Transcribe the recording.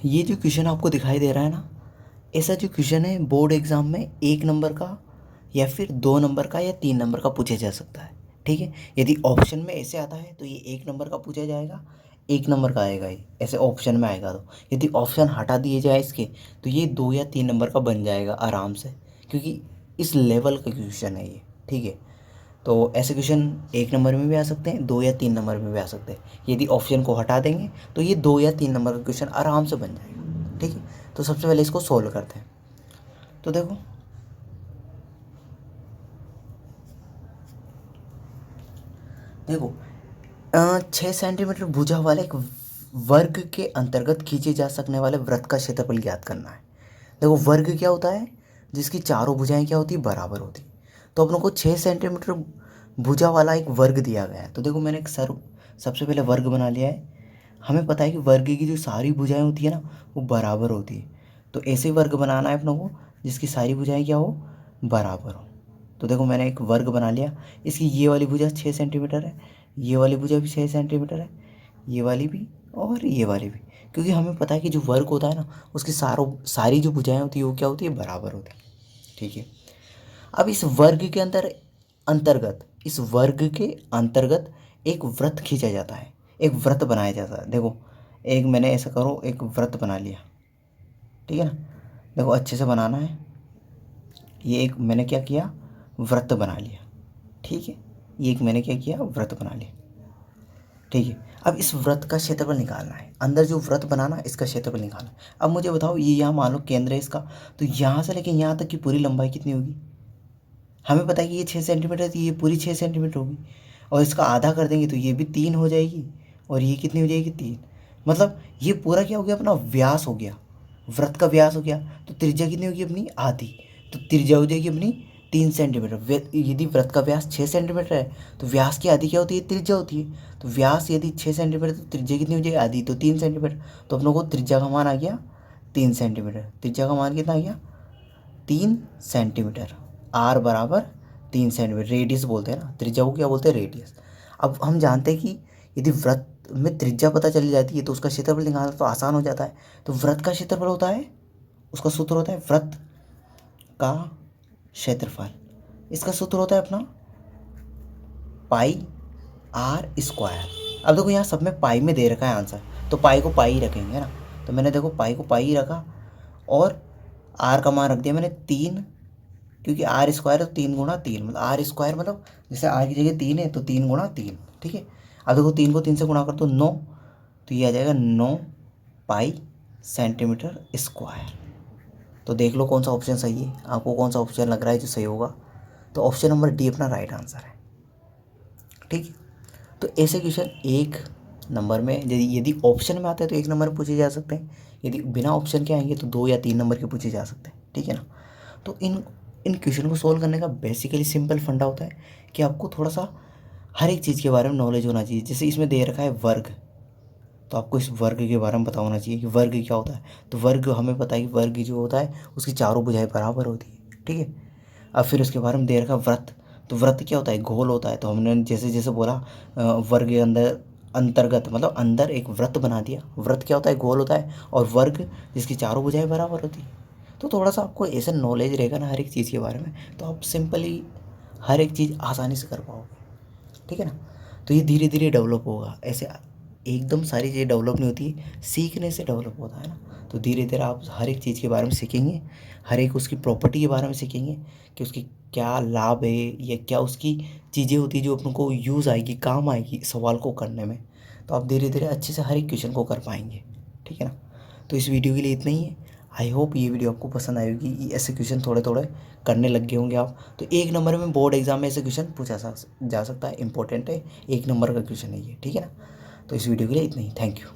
ये जो क्वेश्चन आपको दिखाई दे रहा है ना, ऐसा जो क्वेश्चन है बोर्ड एग्ज़ाम में 1 नंबर का या फिर 2 नंबर का या 3 नंबर का पूछा जा सकता है। ठीक है, यदि ऑप्शन में ऐसे आता है तो ये 1 नंबर का पूछा जाएगा, 1 नंबर का आएगा ये ऐसे ऑप्शन में आएगा। तो यदि ऑप्शन हटा दिए जाए इसके तो ये 2 या 3 नंबर का बन जाएगा आराम से, क्योंकि इस लेवल का क्वेश्चन है ये। ठीक है, तो ऐसे क्वेश्चन 1 नंबर में भी आ सकते हैं, 2 या 3 नंबर में भी आ सकते हैं। यदि ऑप्शन को हटा देंगे तो ये 2 या 3 नंबर का क्वेश्चन आराम से बन जाएगा। ठीक है, तो सबसे पहले इसको सोल्व करते हैं। तो देखो 6 सेंटीमीटर भुजा वाले एक वर्ग के अंतर्गत खींचे जा सकने वाले वृत्त का क्षेत्रफल ज्ञात करना है। देखो वर्ग क्या होता है, जिसकी चारों भुजाएं क्या होती है, बराबर होती। तो अपन को 6 सेंटीमीटर भुजा वाला एक वर्ग दिया गया है। तो देखो मैंने एक सबसे पहले वर्ग बना लिया है। हमें पता है कि वर्ग की जो सारी भुजाएं होती है ना वो बराबर होती है। तो ऐसे वर्ग बनाना है अपनों को जिसकी सारी भुजाएं क्या हो, बराबर हो। तो देखो मैंने एक वर्ग बना लिया। इसकी ये वाली भुजा 6 सेंटीमीटर है, ये वाली भुजा भी 6 सेंटीमीटर है, ये वाली भी और ये वाली भी। क्योंकि हमें पता है कि जो वर्ग होता है ना उसकी सारी जो भुजाएं होती है वो क्या होती है, बराबर होती है। ठीक है, अब इस वर्ग के अंतर्गत एक वृत्त खींचा जाता है, एक वृत्त बनाया जाता है। देखो एक मैंने ऐसा करो एक वृत्त बना लिया। ठीक है ना, देखो अच्छे से बनाना है। ये एक मैंने क्या किया, वृत्त बना लिया। ठीक है, ये एक मैंने क्या किया, व्रत बना लिया। ठीक है, अब इस व्रत का क्षेत्रफल निकालना है। अंदर जो व्रत बनाना इसका क्षेत्रफल निकालना है। अब मुझे बताओ ये यहाँ मान लो केंद्र है इसका, तो यहाँ से लेके यहाँ तक की पूरी लंबाई कितनी होगी। हमें पता है कि ये 6 सेंटीमीटर थी, ये पूरी 6 सेंटीमीटर होगी। और इसका आधा कर देंगे तो ये भी 3 हो जाएगी, और ये कितनी हो जाएगी, 3। मतलब ये पूरा क्या हो गया, अपना व्यास हो गया, व्रत का व्यास हो गया। तो त्रिज्या कितनी होगी अपनी, आधी। तो त्रिज्या हो जाएगी अपनी 3 सेंटीमीटर। यदि व्रत का व्यास 6 सेंटीमीटर है तो व्यास की आधी क्या होती है, त्रिज्या होती है। तो व्यास यदि 6 सेंटीमीटर तो त्रिज्या कितनी हो जाएगी, आधी, तो 3 सेंटीमीटर। तो अपनों को त्रिज्या का मान आ गया 3 सेंटीमीटर। त्रिज्या का मान कितना आ गया, 3 सेंटीमीटर। आर बराबर 3 सेंटीमीटर, रेडियस बोलते हैं ना, त्रिज्या को क्या बोलते हैं, रेडियस। अब हम जानते हैं कि यदि वृत्त में त्रिज्या पता चली जाती है तो उसका क्षेत्रफल निकालना तो आसान हो जाता है। तो वृत्त का क्षेत्रफल होता है, उसका सूत्र होता है वृत्त का क्षेत्रफल। इसका सूत्र होता है अपना पाई आर स्क्वायर। अब देखो यहाँ सब में पाई में दे रखा है आंसर, तो पाई को पाई ही रखेंगे ना। तो मैंने देखो पाई को पाई ही रखा, और आर का मान रख दिया मैंने 3, क्योंकि आर स्क्वायर है तो 3 गुणा 3, मतलब आर स्क्वायर मतलब जैसे आर की जगह 3 है तो 3 गुणा 3। ठीक है, अब देखो 3 को 3 से गुणा कर दो 9, तो ये आ जाएगा 9 पाई सेंटीमीटर स्क्वायर। तो देख लो कौन सा ऑप्शन सही है, आपको कौन सा ऑप्शन लग रहा है जो सही होगा। तो ऑप्शन नंबर डी अपना राइट आंसर है। ठीक है, तो ऐसे क्वेश्चन 1 नंबर में यदि ऑप्शन में आते हैं तो 1 नंबर पूछे जा सकते हैं, यदि बिना ऑप्शन के आएंगे तो 2 या 3 नंबर के पूछे जा सकते हैं। ठीक है ना, तो इन क्वेश्चन को सोल्व करने का बेसिकली सिंपल फंडा होता है कि आपको थोड़ा सा हर एक चीज़ के बारे में नॉलेज होना चाहिए। जैसे इसमें दे रखा है वर्ग, तो आपको इस वर्ग के बारे में पता होना चाहिए कि वर्ग क्या होता है। तो वर्ग हमें पता है कि वर्ग जो होता है उसकी चारों भुजाएं बराबर होती है। ठीक है, अब फिर उसके बारे में दे रखा व्रत, तो व्रत क्या होता है, गोल होता है। तो हमने जैसे जैसे बोला वर्ग के अंदर अंतर्गत मतलब अंदर एक व्रत बना दिया। व्रत क्या होता है, गोल होता है, और वर्ग जिसकी चारों भुजाएं बराबर होती है। तो थोड़ा सा आपको ऐसा नॉलेज रहेगा ना हर एक चीज़ के बारे में, तो आप सिंपली हर एक चीज़ आसानी से कर पाओगे। ठीक है ना, तो ये धीरे धीरे डेवलप होगा। ऐसे एकदम सारी चीज़ें डेवलप नहीं होती, सीखने से डेवलप होता है ना। तो धीरे धीरे आप हर एक चीज़ के बारे में सीखेंगे, हर एक उसकी प्रॉपर्टी के बारे में सीखेंगे कि उसकी क्या लाभ है या क्या उसकी चीज़ें होती है जो अपन को यूज़ आएगी, काम आएगी सवाल को करने में। तो आप धीरे धीरे अच्छे से हर एक क्वेश्चन को कर पाएंगे। ठीक है ना, तो इस वीडियो के लिए इतना ही है। आई होप ये वीडियो आपको पसंद आएगी। ऐसे क्वेश्चन थोड़े थोड़े करने लग गए होंगे आप। तो 1 नंबर में बोर्ड एग्जाम में ऐसे क्वेश्चन पूछा जा सकता है, इंपॉर्टेंट है, 1 नंबर का क्वेश्चन है ये। ठीक है ना, तो इस वीडियो के लिए इतना ही, थैंक यू।